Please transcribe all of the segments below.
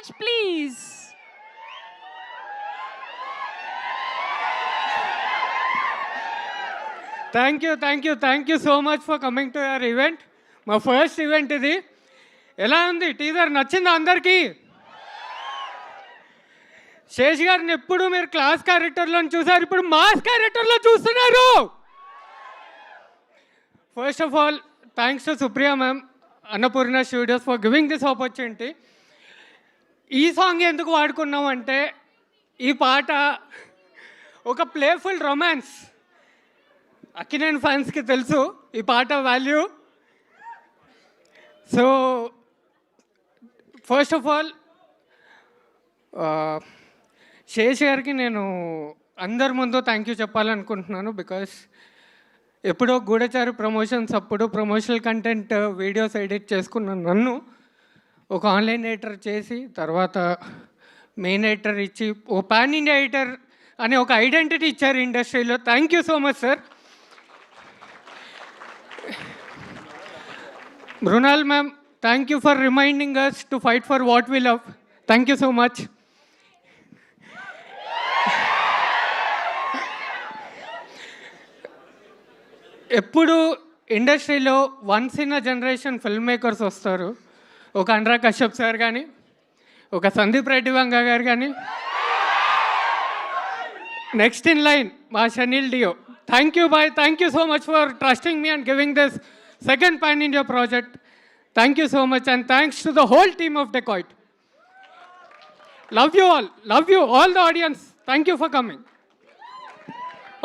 stage, please. Thank you so much for coming to your event. My first event ఇది. ఎలా ఉంది teaser? నచ్చిందా అందరికీ? శేష్ గారిని ఎప్పుడు మీరు క్లాస్ క్యారెక్టర్లో చూసారు, ఇప్పుడు మాస్ క్యారెక్టర్లో చూస్తున్నారు. First of all thanks to Supriya ma'am, Annapurna studios for giving this opportunity. ఈ సాంగ్ ఎందుకు వాడుకున్నాం అంటే, ఈ పాట ఒక ప్లేఫుల్ రొమాన్స్. అక్కినేని ఫ్యాన్స్కి తెలుసు ఈ పాట value. So first of all Shesh గారికి నేను అందరి ముందు థ్యాంక్ యూ చెప్పాలనుకుంటున్నాను. బికాస్ ఎప్పుడో గూఢచారి ప్రమోషన్స్ అప్పుడు ప్రమోషనల్ కంటెంట్ వీడియోస్ ఎడిట్ చేసుకున్న నన్ను ఒక ఆన్లైన్ ఎడిటర్ చేసి, తర్వాత మెయిన్ ఎడిటర్ ఇచ్చి, ఓ పాన్ ఇండియా ఎడిటర్ అనే ఒక ఐడెంటిటీ ఇచ్చారు ఇండస్ట్రీలో. Thank you so much sir. Mrunal ma'am, thank you for reminding us to fight for what we love. Thank you so much. ఎప్పుడు ఇండస్ట్రీలో once in a generation film makers వస్తారు. ఒక Anurag Kashyap sir కానీ, ఒక సందీప్ రెడ్డి వంగ గారు కానీ, నెక్స్ట్ ఇన్ లైన్ మా Shaneel Deo. Thank you boy, thank you so much for trusting me and giving this second Pan India project. Thank you so much, and thanks to the whole team of Decoit. Love you all the audience. Thank you for coming.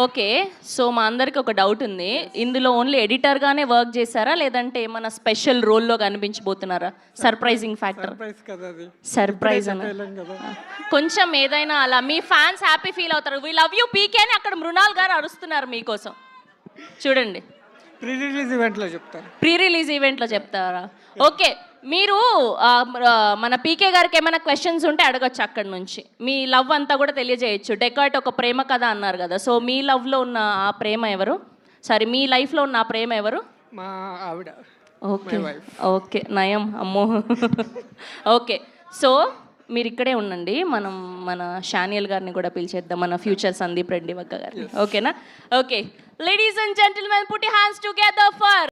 Okay, so మా అందరికి ఒక doubt ఉంది. ఇందులో only ఎడిటర్గానే work చేశారా, లేదంటే ఏమైనా special రోల్లో కనిపించబోతున్నారా? Surprising factor. Surprise అని కొంచెం ఏదైనా అలా మీ ఫ్యాన్స్ హ్యాపీ ఫీల్ అవుతారు. వి లవ్ యూ పీకే అని అక్కడ మృణాల్ గారు అరుస్తున్నారు మీకోసం. చూడండి, ప్రీ రిలీజ్ ఈవెంట్లో చెప్తారా? ఓకే, మీరు మన పీకే గారికి ఏమైనా క్వశ్చన్స్ ఉంటే అడగచ్చు అక్కడి నుంచి. మీ లవ్ అంతా కూడా తెలియజేయచ్చు. డెకాట్ ఒక ప్రేమ కథ అన్నారు కదా, సో మీ లవ్లో ఉన్న ఆ ప్రేమ ఎవరు? సారీ, మీ లైఫ్లో ఉన్న ఆ ప్రేమ ఎవరు? మా ఆవిడ. ఓకే ఓకే, నయం అమ్మో. ఓకే, సో మీరు ఇక్కడే ఉండండి. మనం మన షానియల్ గారిని కూడా పిలిచేద్దాం, మన ఫ్యూచర్ సందీప్ రెడ్డి వగ్గ గారిని. ఓకేనా? Okay, ladies and gentlemen, put your hands together for